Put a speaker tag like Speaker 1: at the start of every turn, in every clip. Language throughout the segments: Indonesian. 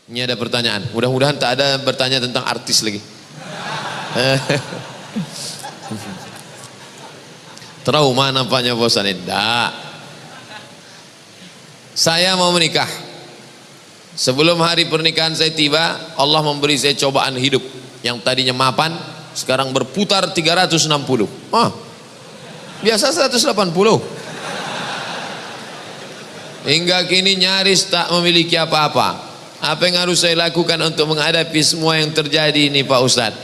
Speaker 1: Ini ada pertanyaan. Mudah-mudahan tak ada bertanya tentang artis lagi. Trauma nampaknya bosan. Tidak. Saya mau menikah. Sebelum hari pernikahan saya tiba, Allah memberi saya cobaan hidup. Yang tadinya mapan, sekarang berputar 360. Biasa 180. Hingga kini nyaris tak memiliki apa-apa. Apa yang harus saya lakukan untuk menghadapi semua yang terjadi ini, Pak Ustadz?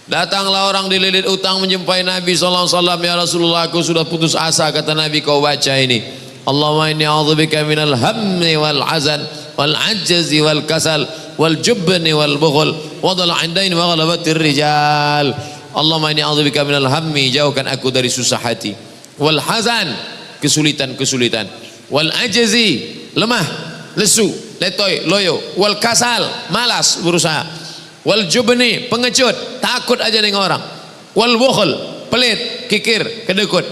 Speaker 1: Datanglah orang dililit utang menjumpai Nabi SAW. Ya Rasulullah, aku sudah putus asa. Kata Nabi, kau baca ini, Allahumma inni a'udzubika minal hammi wal hazan wal ajzi wal kasal wal jubni wal bukhul wa dhala'in dain wa ghalabatir rijal. Allahumma inni a'udzubika minal hammi, jauhkan aku dari susah hati, wal hazan, kesulitan-kesulitan, wal ajzi, lemah, lesu, letoy, loyo, wal kasal, malas berusaha, wal jubni, pengecut, takut aja dengan orang, wal bukhul, pelit, kikir, kedekut,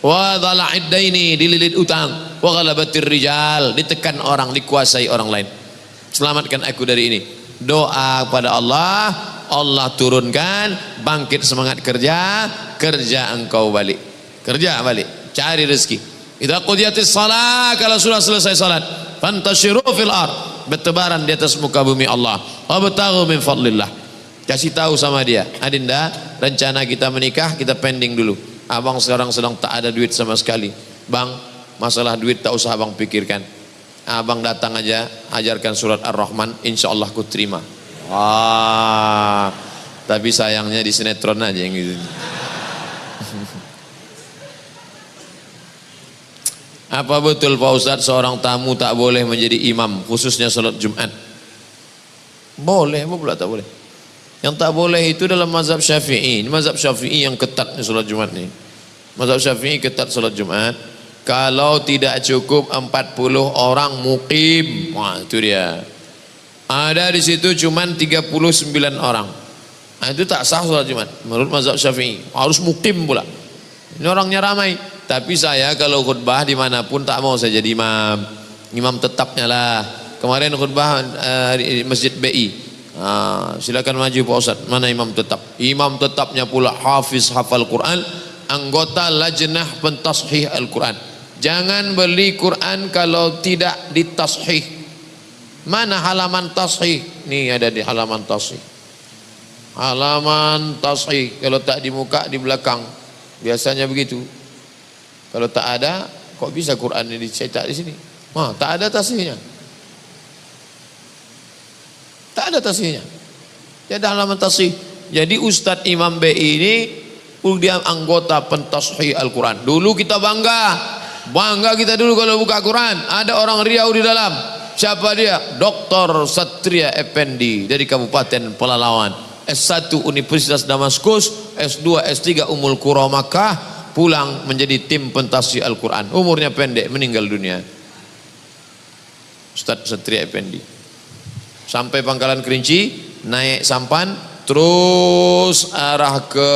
Speaker 1: wa dhala'id daini, dililit utang, wa ghalabatir rijal, ditekan orang, dikuasai orang lain. Selamatkan aku dari ini. Doa pada Allah, Allah turunkan bangkit semangat kerja, kerja engkau balik, kerja balik, cari rezeki. Idza qudiyatis shalah, kalau sudah selesai salat, fantashiru fil ard, bertebaran di atas muka bumi Allah, wabtaghu min fadlillah. Kasih tahu sama dia, Adinda, rencana kita menikah kita pending dulu. Abang sekarang sedang tak ada duit sama sekali. Bang, masalah duit tak usah abang pikirkan. Abang datang aja, ajarkan surat Ar-Rahman, insya Allah ku terima. Wah, tapi sayangnya di sinetron aja yang gitu. Apa betul Pak Ustadz seorang tamu tak boleh menjadi imam khususnya salat Jumat? Boleh, apa pula tak boleh? Yang tak boleh itu dalam mazhab Syafi'i. Ini mazhab Syafi'i yang ketat nih salat Jumat nih. Mazhab Syafi'i ketat salat Jumat. Kalau tidak cukup 40 orang mukim, wah itu dia. Ada di situ cuman 39 orang. Nah, itu tak sah salat Jumat menurut mazhab Syafi'i. Harus mukim pula. Ini orangnya ramai. Tapi saya kalau khutbah dimanapun tak mau saya jadi imam. Imam tetapnya lah. Kemarin khutbah di Masjid BI. Silakan maju Pak Ustaz. Mana imam tetap? Imam tetapnya pula hafiz hafal Quran, anggota lajnah pentashih Al-Quran. Jangan beli Quran kalau tidak ditashih. Mana halaman tashih? Nih ada di halaman tashih. Halaman tashih. Kalau tak di muka, di belakang. Biasanya begitu. Kalau tak ada, kok bisa Quran ini dicetak di sini? Tak ada tasihnya. Tak ada tasihnya. Jadi halaman tasih. Jadi Ustadz Imam BI ini dia anggota pentashih Al-Quran. Dulu kita bangga kita dulu kalau buka Quran. Ada orang Riau di dalam. Siapa dia? Dr. Satria Effendi dari Kabupaten Pelalawan. S1 Universitas Damaskus, S2, S3 Ummul Qura Makkah. Pulang menjadi tim pentashih Al-Quran. Umurnya pendek, meninggal dunia. Ustadz Satria Effendi. Sampai Pangkalan Kerinci, naik sampan, terus arah ke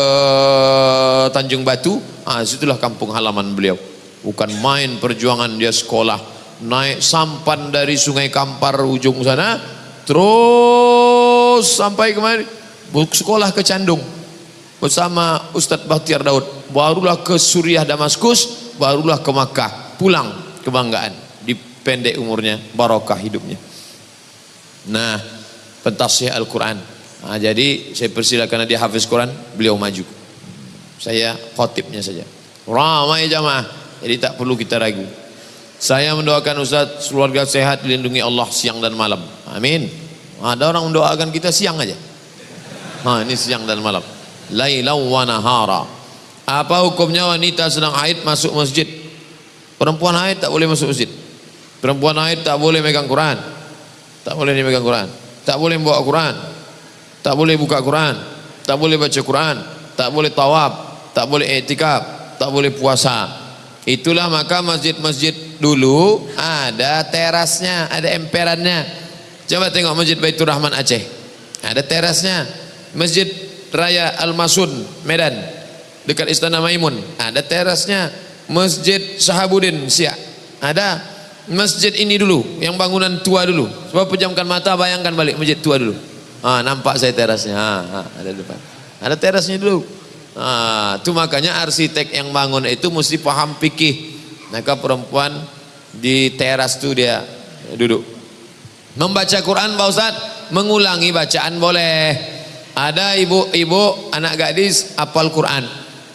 Speaker 1: Tanjung Batu. Situlah kampung halaman beliau. Bukan main perjuangan dia sekolah. Naik sampan dari Sungai Kampar ujung sana, terus sampai kemari. Sekolah ke Candung bersama Ustadz Bakhtiar Daud. Barulah ke Suriah Damaskus, barulah ke Makkah. Pulang kebanggaan. Di pendek umurnya, barokah hidupnya. Nah, pentashih Al-Quran. Jadi saya persilakan dia hafiz Quran, beliau maju. Saya khotibnya saja. Ramai jamaah, jadi tak perlu kita ragu. Saya mendoakan Ustaz keluarga sehat, dilindungi Allah siang dan malam. Amin. Ada orang mendoakan kita siang aja. Ini siang dan malam. Lailau wa nahara. Apa hukumnya wanita sedang haid masuk masjid? Perempuan haid tak boleh masuk masjid. Perempuan haid tak boleh megang Quran. Tak boleh megang Quran. Tak boleh bawa Quran. Tak boleh buka Quran. Tak boleh baca Quran. Tak boleh tawaf. Tak boleh i'tikaf. Tak boleh puasa. Itulah maka masjid-masjid dulu ada terasnya, ada emperannya. Coba tengok Masjid Baitur Rahman Aceh. Ada terasnya. Masjid Raya Al-Masun Medan dekat Istana Maimun ada terasnya. Masjid Sahabuddin Siak ada. Masjid ini dulu, yang bangunan tua dulu. Sebab pejamkan mata, bayangkan balik masjid tua dulu. Nampak saya terasnya. Ada depan. Ada terasnya dulu. Itu makanya arsitek yang bangun itu mesti paham fikih. Maka perempuan di teras itu dia duduk. Membaca Quran Pak Ustaz, mengulangi bacaan boleh. Ada ibu-ibu anak gadis hafal Quran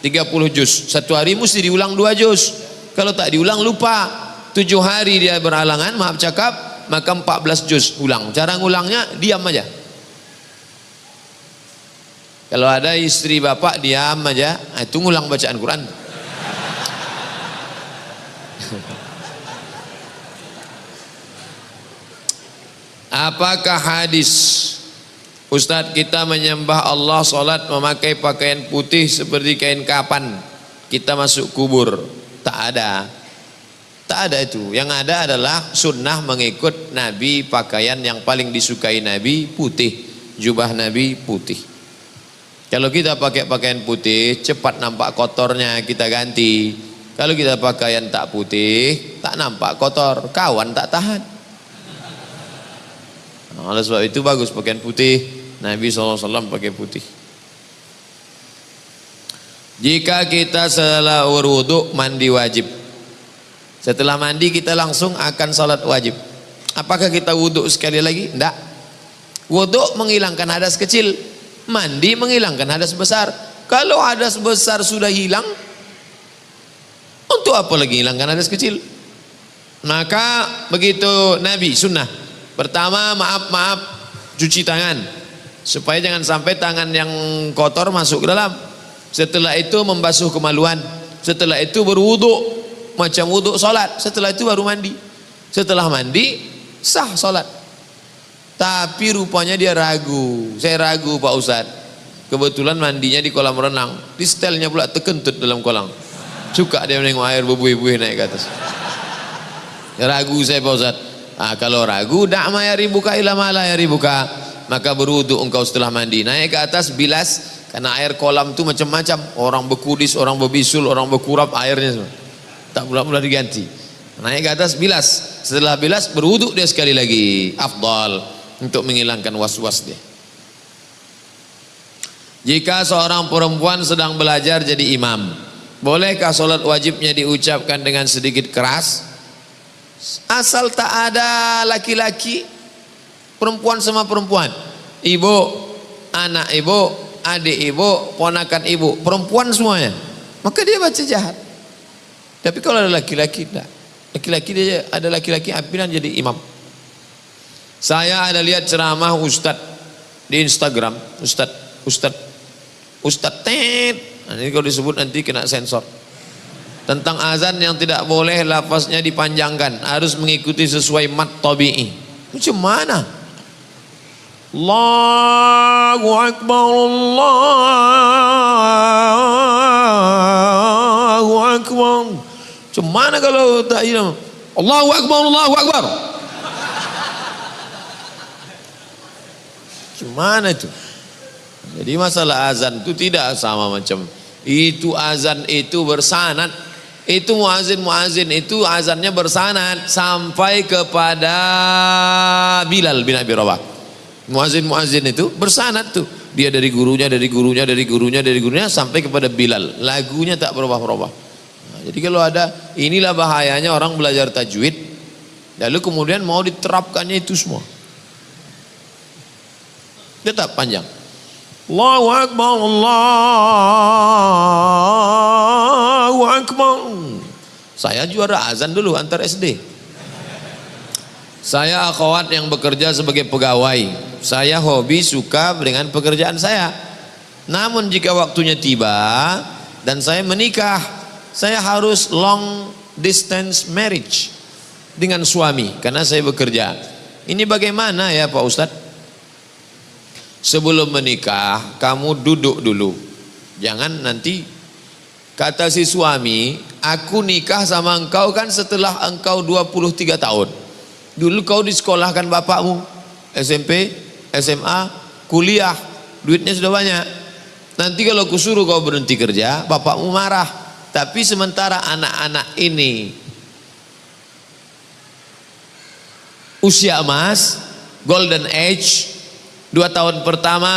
Speaker 1: 30 juz. Satu hari mesti diulang 2 juz. Kalau tak diulang lupa. 7 hari dia berhalangan, maaf cakap, maka 14 juz ulang. Cara ngulangnya diam aja. Kalau ada istri bapak diam aja, itu ngulang bacaan Quran. Apakah hadis Ustadz kita menyembah Allah, sholat memakai pakaian putih seperti kain kapan kita masuk kubur? Tak ada. Tak ada itu. Yang ada adalah sunnah mengikut Nabi, pakaian yang paling disukai Nabi putih, jubah Nabi putih. Kalau kita pakai pakaian putih, cepat nampak kotornya, kita ganti. Kalau kita pakaian tak putih, tak nampak kotor, kawan tak tahan. Oleh sebab itu bagus pakaian putih. Nabi SAW pakai putih. Jika kita setelah berwudu mandi wajib, setelah mandi kita langsung akan salat wajib. Apakah kita wudhu sekali lagi? Tidak. Wudhu menghilangkan hadas kecil, mandi menghilangkan hadas besar. Kalau hadas besar sudah hilang, untuk apa lagi hilangkan hadas kecil? Maka begitu Nabi sunnah. Pertama maaf cuci tangan, supaya jangan sampai tangan yang kotor masuk ke dalam. Setelah itu membasuh kemaluan. Setelah itu berwudhu macam wudhu solat. Setelah itu baru mandi. Setelah mandi sah solat. Tapi rupanya dia ragu. Saya ragu Pak Ustadz. Kebetulan mandinya di kolam renang, di setelnya pula terkentut dalam kolam. Suka dia menengok air berbuih-buih naik ke atas. Ragu saya Pak Ustadz. Kalau ragu, dak ma yaribuka ila ma la yaribuka, maka berwudu engkau setelah mandi. Naik ke atas bilas, karena air kolam itu macam-macam. Orang berkudis, orang berbisul, orang berkurap airnya semua. Tak pula diganti. Naik ke atas bilas. Setelah bilas berwudu dia sekali lagi. Afdal untuk menghilangkan was-was dia. Jika seorang perempuan sedang belajar jadi imam, bolehkah solat wajibnya diucapkan dengan sedikit keras? Asal tak ada laki-laki, perempuan sama perempuan, ibu, anak ibu, adik ibu, ponakan ibu, perempuan semuanya, maka dia baca jahat. Tapi kalau ada laki-laki, tidak. Laki-laki dia ada laki-laki pimpinan jadi imam. Saya ada lihat ceramah ustadz di Instagram, ustadz tet. Ini kalau disebut nanti kena sensor. Tentang azan yang tidak boleh lafaznya dipanjangkan, harus mengikuti sesuai mat tabi'i. Macam mana? Allahu Akbar, Allahu Akbar. Macam mana kalau tak ini? Allahu Akbar, Allahu Akbar. Macam mana itu? Jadi masalah azan itu tidak sama macam itu. Azan itu bersanad. Itu muazin itu azannya bersanad sampai kepada Bilal bin Abi Rabah. Muazin itu bersanad tuh. Dia dari gurunya sampai kepada Bilal. Lagunya tak berubah-ubah. Jadi kalau ada, inilah bahayanya orang belajar tajwid lalu kemudian mau diterapkannya itu semua. Tetap panjang. Allahu Akbar, Allahu Akbar. Saya juara azan dulu antar SD. Saya akhwat yang bekerja sebagai pegawai. Saya hobi suka dengan pekerjaan saya. Namun jika waktunya tiba dan saya menikah, saya harus long distance marriage dengan suami karena saya bekerja. Ini bagaimana ya Pak Ustadz? Sebelum menikah kamu duduk dulu. Jangan nanti kata si suami, aku nikah sama engkau kan setelah engkau 23 tahun. Dulu kau disekolahkan bapakmu, SMP, SMA, kuliah, duitnya sudah banyak. Nanti kalau kusuruh kau berhenti kerja, bapakmu marah. Tapi sementara anak-anak ini usia emas, golden age. 2 tahun pertama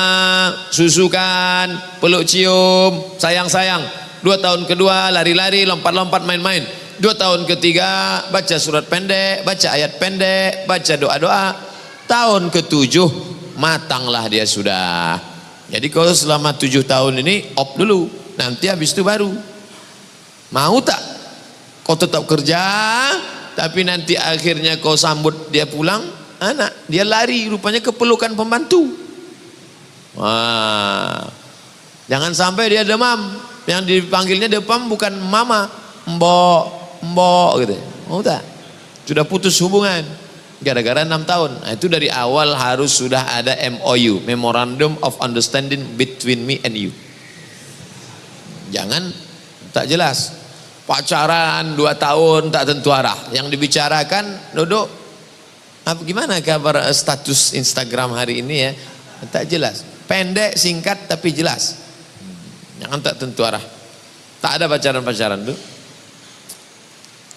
Speaker 1: susukan, peluk cium, sayang-sayang. 2 tahun kedua lari-lari, lompat-lompat, main-main. 2 tahun ketiga baca surat pendek, baca ayat pendek, baca doa-doa. Tahun ke-7 matanglah dia sudah. Jadi kalau selama 7 tahun ini op dulu, nanti habis itu baru. Mau tak kau tetap kerja, tapi nanti akhirnya kau sambut dia pulang, anak dia lari rupanya ke pelukan pembantu. Wah, jangan sampai dia demam, yang dipanggilnya demam bukan mama, mbok gitu. Mau tak? Sudah putus hubungan gara-gara 6 tahun. Nah, itu dari awal harus sudah ada MOU, Memorandum of Understanding between me and you. Jangan tak jelas, pacaran 2 tahun tak tentu arah, yang dibicarakan duduk gimana kabar status Instagram hari ini ya, tak jelas, pendek singkat tapi jelas, jangan tak tentu arah. Tak ada pacaran-pacaran tuh.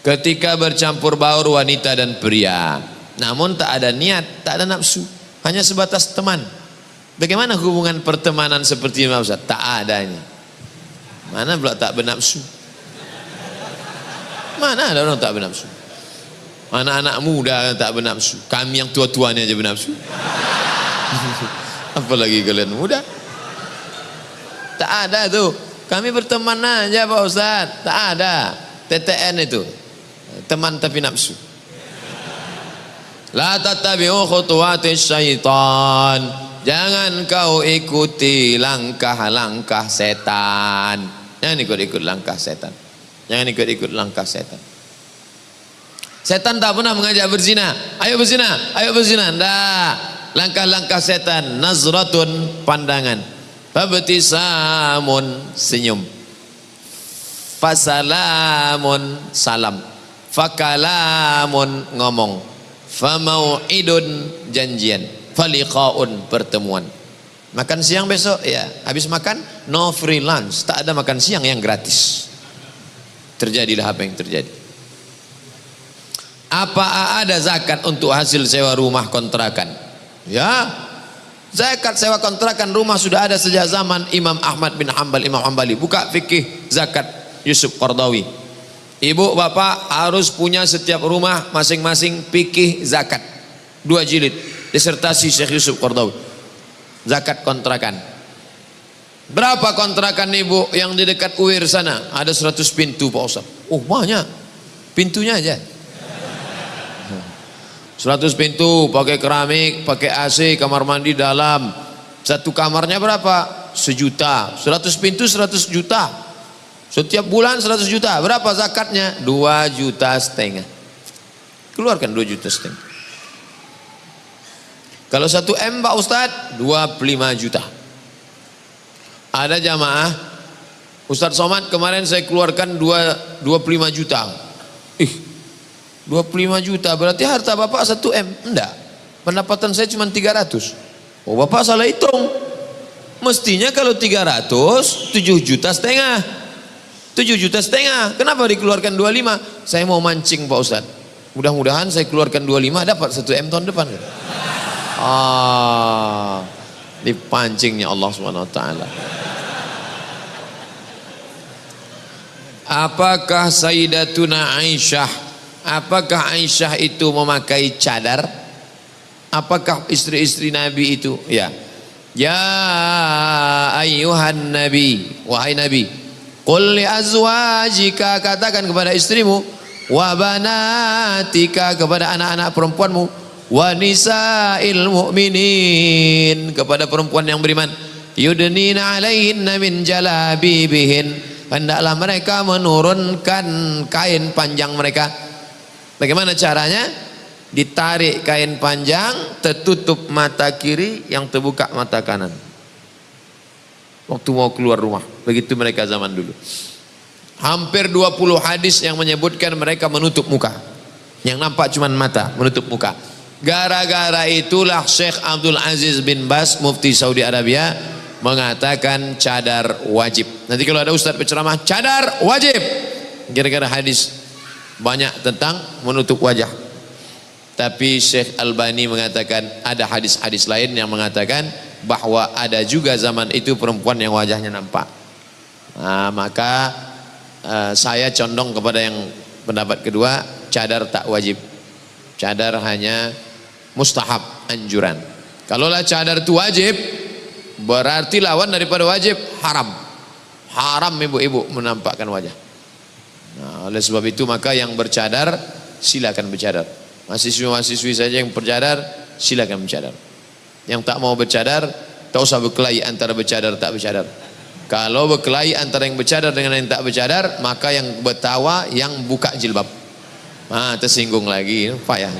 Speaker 1: Ketika bercampur baur wanita dan pria, namun tak ada niat, tak ada nafsu, hanya sebatas teman. Bagaimana hubungan pertemanan seperti ini Ustaz? Tak adanya. Mana pula tak bernafsu? Mana ada orang tak bernafsu? Anak-anak muda tak bernafsu, kami yang tua-tuanya aja bernafsu. Apalagi kalian muda. Tak ada tuh, kami berteman aja Pak Ustaz. Tak ada TTN itu, teman tapi nafsu. La tattabi'u khutuwatis syaitan, jangan kau ikuti langkah-langkah setan. Jangan ikut-ikut langkah setan. Jangan ikut-ikut langkah setan. Setan tak pernah mengajak berzina. Ayo berzina, ayo berzina. Nggak. Langkah-langkah setan, nazratun, pandangan. Fabtisamun, senyum. Fasalamun, salam. Fakalamun, ngomong. Famau'idun, janjian. Faliqaun, pertemuan. Makan siang besok, ya. Habis makan, no free lunch. Tak ada makan siang yang gratis. Terjadilah apa yang terjadi. Apa ada zakat untuk hasil sewa rumah kontrakan? Ya, zakat sewa kontrakan rumah sudah ada sejak zaman Imam Ahmad bin Hanbal, Imam Hanbali. Buka fikih zakat Yusuf Qardawi. Ibu bapak harus punya setiap rumah masing-masing fikih zakat 2 jilid, disertasi Syekh Yusuf Qardawi. Zakat kontrakan. Berapa kontrakan ibu yang di dekat UIR sana? Ada 100 pintu Pak Ustaz. Oh banyak, pintunya aja 100 pintu, pakai keramik, pakai AC, kamar mandi dalam. Satu kamarnya berapa? 1 juta. 100 pintu 100 juta. Setiap bulan 100 juta. Berapa zakatnya? 2,5 juta. Keluarkan 2,5 juta. Kalau 1 M Pak Ustadz 25 juta. Ada jamaah, Ustadz Somad kemarin saya keluarkan 25 juta. 25 juta berarti harta bapak 1 M. Enggak, pendapatan saya cuma 300. Oh bapak salah hitung. Mestinya kalau 300 7,5 juta. 7,5 juta. Kenapa dikeluarkan 25? Saya mau mancing Pak Ustadz, mudah-mudahan saya keluarkan 25 dapat 1 M tahun depan. Dipancingnya Allah Subhanahu wa taala. Apakah Sayyidatuna Aisyah, apakah Aisyah itu memakai cadar? Apakah istri-istri Nabi itu? Ya. Ya ayyuhan nabi, wahai Nabi, qul li azwajika, katakan kepada istrimu, wa banatika, kepada anak-anak perempuanmu, wa nisa'il mu'minin, kepada perempuan yang beriman, yudnina alaihinna min jalabibihin, hendaklah mereka menurunkan kain panjang mereka. Bagaimana caranya? Ditarik kain panjang, tertutup mata kiri, yang terbuka mata kanan waktu mau keluar rumah. Begitu mereka zaman dulu. Hampir 20 hadis yang menyebutkan mereka menutup muka, yang nampak cuma mata, menutup muka. Gara-gara itulah Syekh Abdul Aziz bin Bas, mufti Saudi Arabia, mengatakan cadar wajib. Nanti kalau ada ustadz berceramah, cadar wajib, gara-gara hadis banyak tentang menutup wajah. Tapi Syekh Albani mengatakan ada hadis-hadis lain yang mengatakan bahwa ada juga zaman itu perempuan yang wajahnya nampak. Nah, maka saya condong kepada yang pendapat kedua, cadar tak wajib. Cadar hanya mustahab, anjuran. Kalaulah cadar itu wajib, berarti lawan daripada wajib haram. Haram ibu-ibu menampakkan wajah. Nah, oleh sebab itu maka yang bercadar silakan bercadar. Mahasiswi-mahasiswi saja yang bercadar silakan bercadar. Yang tak mau bercadar tak usah berkelahi antara bercadar tak bercadar. Kalau berkelahi antara yang bercadar dengan yang tak bercadar, maka yang bertawa yang buka jilbab. Tersinggung lagi, payah.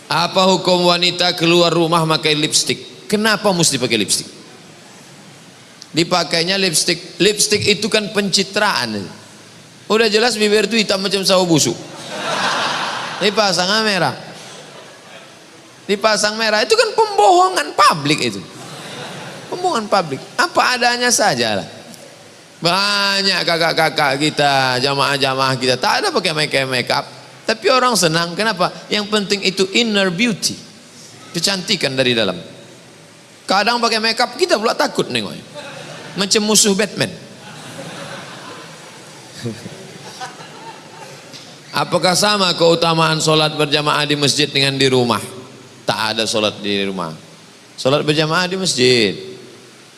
Speaker 1: Apa hukum wanita keluar rumah pakai lipstik? Kenapa mesti pakai lipstik? Dipakainya lipstik. Lipstik itu kan pencitraan. Udah jelas bibir itu hitam macam sawo busuk. Dipasang merah. Dipasang merah itu kan pembohongan publik itu. Pembohongan publik. Apa adanya saja lah. Banyak kakak-kakak kita, jamaah-jamaah kita tak ada pakai make up. Tapi orang senang. Kenapa? Yang penting itu inner beauty. Kecantikan dari dalam. Kadang pakai make up kita pula takut nengoknya. Macam musuh Batman. Apakah sama keutamaan solat berjamaah di masjid dengan di rumah? Tak ada solat di rumah. Solat berjamaah di masjid.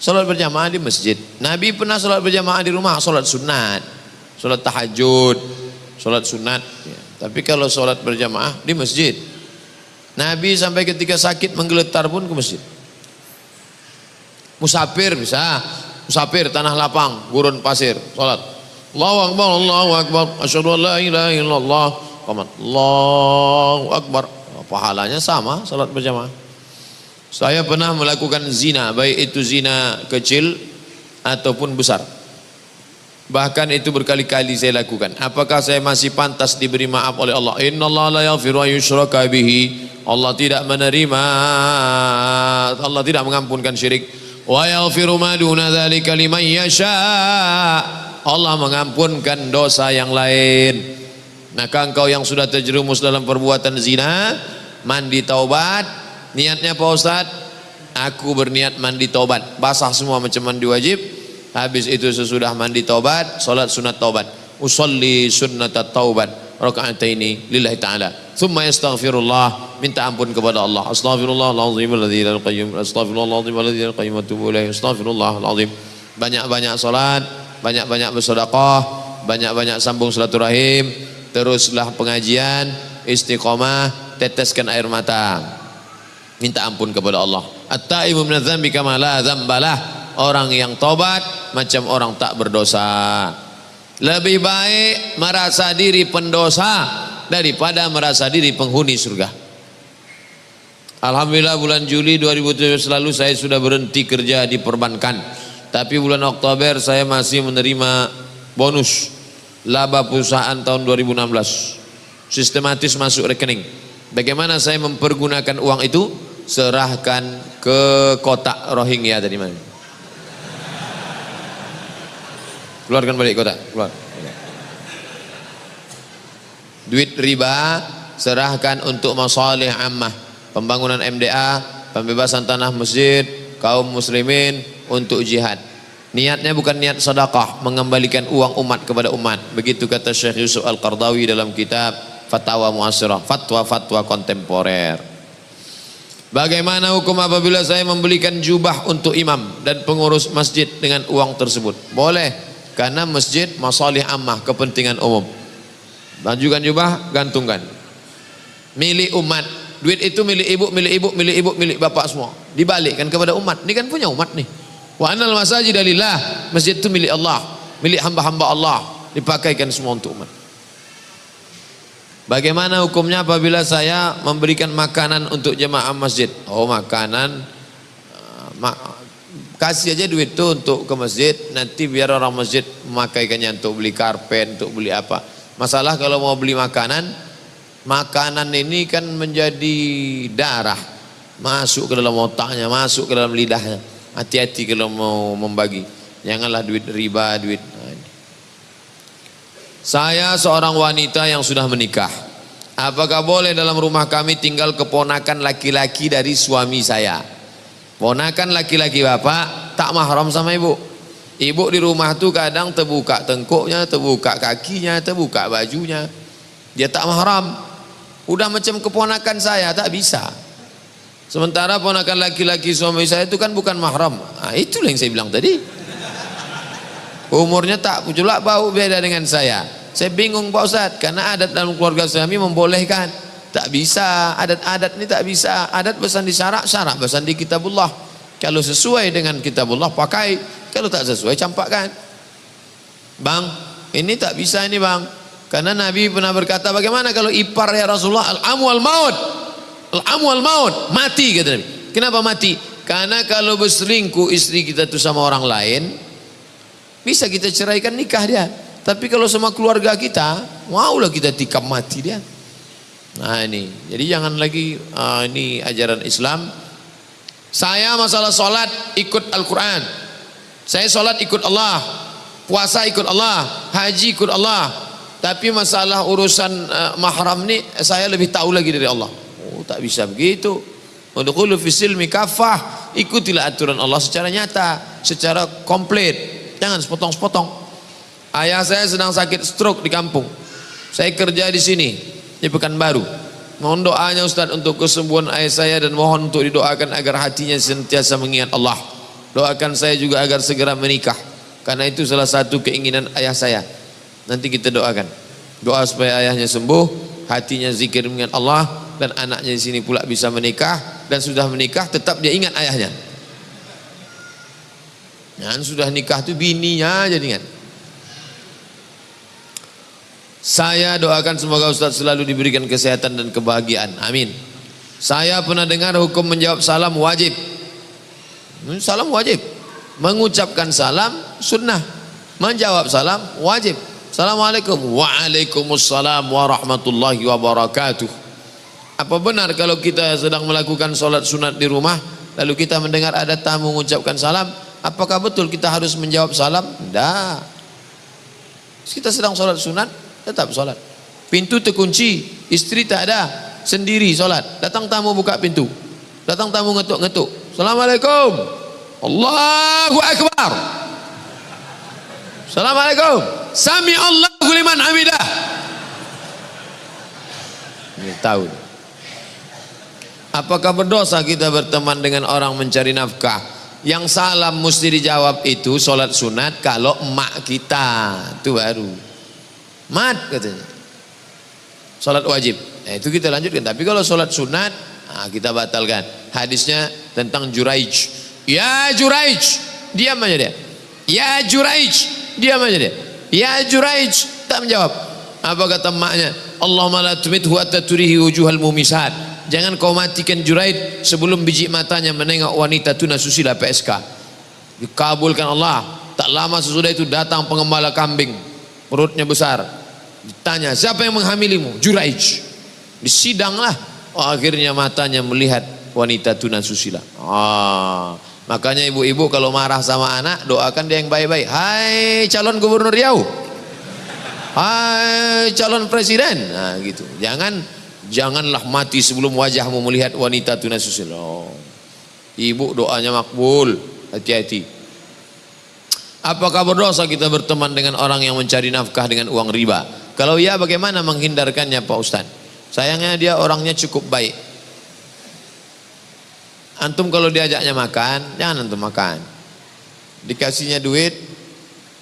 Speaker 1: Solat berjamaah di masjid. Nabi pernah solat berjamaah di rumah, solat sunat, solat tahajud, solat sunat. Ya. Tapi kalau solat berjamaah di masjid, Nabi sampai ketika sakit menggeletar pun ke masjid. Musafir bisa, musafir tanah lapang, gurun pasir, solat. Allahu Akbar, Allahu Akbar, asyhadu an la ilaha illallah, Allahu Akbar. Pahalanya sama salat berjamaah. Saya pernah melakukan zina, baik itu zina kecil ataupun besar. Bahkan itu berkali-kali saya lakukan. Apakah saya masih pantas diberi maaf oleh Allah? Innallaha la yaghfiru an yushraka bihi. Allah tidak menerima, Allah tidak mengampunkan syirik. Wa yaghfiru ma duna dzalika liman yasha. Allah mengampunkan dosa yang lain. Maka engkau yang sudah terjerumus dalam perbuatan zina, mandi taubat. Niatnya Pak Ustadz, aku berniat mandi taubat, basah semua macam mandi wajib. Habis itu sesudah mandi taubat, solat sunat taubat. Usolli sunnatat taubat raka'ataini lillahi ta'ala. Thumma yastaghfirullah, minta ampun kepada Allah. Astaghfirullahaladzim alladzi la qayyum. Astaghfirullahaladzim alladzi la qayyum. Atubu ilaih. Astaghfirullahaladzim. Banyak-banyak solat, banyak-banyak bersedekah, banyak-banyak sambung silaturahim, teruslah pengajian, istiqomah, teteskan air mata, minta ampun kepada Allah. At-taibu minadz dzambi kama la dzambalah. Orang yang tobat macam orang tak berdosa. Lebih baik merasa diri pendosa daripada merasa diri penghuni surga. Alhamdulillah bulan Juli 2017 lalu saya sudah berhenti kerja di perbankan. Tapi bulan Oktober saya masih menerima bonus laba perusahaan tahun 2016. Sistematis masuk rekening. Bagaimana saya mempergunakan uang itu? Serahkan ke kotak Rohingya tadi mana? Keluarkan balik kotak, keluar. Duit riba serahkan untuk masalih ammah, pembangunan MDA, pembebasan tanah masjid, kaum muslimin, untuk jihad. Niatnya bukan niat sedekah, mengembalikan uang umat kepada umat. Begitu kata Syekh Yusuf Al-Qardawi dalam kitab Fatwa Mu'asirah, fatwa-fatwa kontemporer. Bagaimana hukum apabila saya membelikan jubah untuk imam dan pengurus masjid dengan uang tersebut? Boleh, karena masjid masalih ammah, kepentingan umum. Bajukan jubah, gantungkan. Milik umat. Duit itu milik ibu, milik ibu, milik ibu, milik bapak semua. Dibalikkan kepada umat. Ini kan punya umat nih. Wa anal masajida lillah. Masjid itu milik Allah, milik hamba-hamba Allah, dipakaikan semua untuk umat. Bagaimana hukumnya apabila saya memberikan makanan untuk jemaah masjid? Oh, makanan, kasih aja duit itu untuk ke masjid, nanti biar orang masjid memakaikannya untuk beli karpet, untuk beli apa. Masalah kalau mau beli makanan, makanan ini kan menjadi darah, masuk ke dalam otaknya, masuk ke dalam lidahnya. Hati-hati kalau mau membagi, janganlah duit riba, duit. Saya seorang wanita yang sudah menikah. Apakah boleh dalam rumah kami tinggal keponakan laki-laki dari suami saya? Ponakan laki-laki bapak tak mahram sama ibu. Ibu di rumah tuh kadang terbuka tengkuknya, terbuka kakinya, terbuka bajunya. Dia tak mahram. Udah macam keponakan saya, tak bisa. Sementara ponakan laki-laki suami saya itu kan bukan mahram. Nah, itulah yang saya bilang tadi. Umurnya tak pula bau beda dengan saya. Saya bingung Pak Ustadz, karena adat dalam keluarga suami membolehkan. Tak bisa, adat-adat ini tak bisa. Adat besan di syarak, syarak besan di kitabullah. Kalau sesuai dengan kitabullah pakai, kalau tak sesuai campakkan. Bang, ini tak bisa ini bang. Karena Nabi pernah berkata, bagaimana kalau ipar ya Rasulullah, al-amu al-maut. Al-amu al-maut, mati kata Nabi. Kenapa mati? Karena kalau berselingkuh istri kita itu sama orang lain, bisa kita ceraikan nikah dia. Tapi kalau sama keluarga kita, maulah kita tikam mati dia. Nah ini, jadi jangan lagi ini ajaran Islam. Saya masalah sholat ikut Al-Quran. Saya sholat ikut Allah, puasa ikut Allah, haji ikut Allah. Tapi masalah urusan mahram ini saya lebih tahu lagi dari Allah. Oh tak bisa begitu. Udkhulu fis silmi kafah. Ikutilah aturan Allah secara nyata, secara komplit. Jangan sepotong-sepotong. Ayah saya sedang sakit stroke di kampung. Saya kerja di sini di Pekanbaru. Mohon doanya Ustaz untuk kesembuhan ayah saya dan mohon untuk didoakan agar hatinya sentiasa mengingat Allah. Doakan saya juga agar segera menikah. Karena itu salah satu keinginan ayah saya. Nanti kita doakan. Doa supaya ayahnya sembuh, hatinya zikir mengingat Allah dan anaknya di sini pula bisa menikah dan sudah menikah tetap dia ingat ayahnya. Dan sudah nikah tu bininya jadi ingat. Saya doakan semoga Ustaz selalu diberikan kesehatan dan kebahagiaan. Amin. Saya pernah dengar hukum menjawab salam wajib. Salam wajib. Mengucapkan salam sunnah. Menjawab salam wajib. Assalamualaikum. Waalaikumsalam warahmatullahi wabarakatuh. Apa benar kalau kita sedang melakukan sholat sunat di rumah, lalu kita mendengar ada tamu mengucapkan salam, apakah betul kita harus menjawab salam? Tidak. Kita sedang sholat sunat, tetap sholat. Pintu terkunci, istri tak ada, sendiri sholat. Datang tamu buka pintu, datang tamu ngetuk-ngetuk, Assalamualaikum, Allahu Akbar, Assalamualaikum, Sami Allahu liman hamidah. Ini tahu. Apakah berdosa kita berteman dengan orang mencari nafkah? Yang salam mesti dijawab itu sholat sunat kalau emak kita, itu baru mat katanya. Sholat wajib, itu kita lanjutkan. Tapi kalau sholat sunat, kita batalkan. Hadisnya tentang Juraij. Ya Juraij, diam aja dia. Ya Juraij, diam aja dia. Ya Juraij, tak menjawab. Apa kata emaknya? Allahumma la tumithu hatta turihi wujuhal mumisat. Jangan kau matikan Juraij sebelum biji matanya menengok wanita tuna susila PSK. Dikabulkan Allah. Tak lama sesudah itu datang pengembala kambing, perutnya besar. Ditanya, siapa yang menghamilimu? Juraij. Disidanglah. Akhirnya matanya melihat wanita tuna susila. Makanya ibu-ibu kalau marah sama anak, doakan dia yang baik-baik. Hai calon gubernur Riau, hai calon presiden. Nah gitu. Janganlah mati sebelum wajahmu melihat wanita tuna susila. Ibu doanya makbul. Hati-hati. Apakah berdosa kita berteman dengan orang yang mencari nafkah dengan uang riba? Kalau ya, bagaimana menghindarkannya Pak Ustaz? Sayangnya dia orangnya cukup baik. Antum kalau diajaknya makan, jangan antum makan. Dikasihnya duit,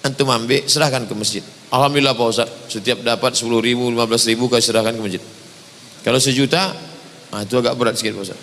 Speaker 1: antum ambil, serahkan ke masjid. Alhamdulillah Pak Ustaz, setiap dapat 10.000, 15.000 kau serahkan ke masjid. Kalau 1 juta, itu agak berat sikit Pak Ustaz.